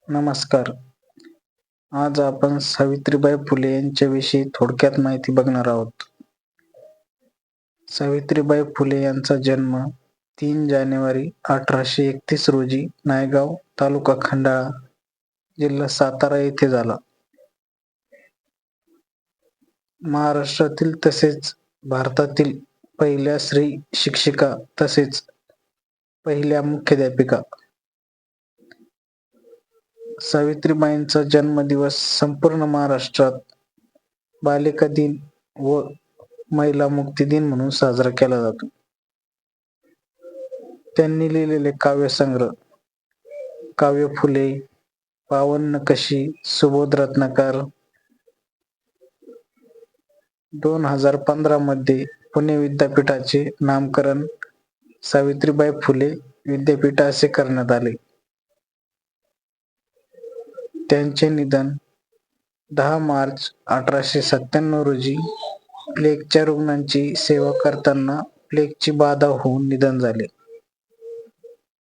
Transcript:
नमस्कार. आज आपण सावित्रीबाई फुले यांच्याविषयी थोडक्यात माहिती बघणार आहोत. सावित्रीबाई फुले यांचा जन्म 3 जानेवारी 1831 रोजी नायगाव, तालुका खंडाळा, जिल्हा सातारा येथे झाला. महाराष्ट्रातील तसेच भारतातील पहिल्या स्त्री शिक्षिका तसेच पहिल्या मुख्याध्यापिका. सावित्रीबाईंचा जन्मदिवस संपूर्ण महाराष्ट्रात बालिका दिन व महिला मुक्ती दिन म्हणून साजरा केला जातो. त्यांनी लिहिलेले काव्यसंग्रह काव्य फुले, पावन नकाशी, सुबोध रत्नाकर. 2015 मध्ये पुणे विद्यापीठाचे नामकरण सावित्रीबाई फुले विद्यापीठ असे करण्यात आले. त्यांचे निधन 10 मार्च 1897 रोजी प्लेगच्या रुग्णांची सेवा करताना प्लेगची बाधा होऊन निधन झाले.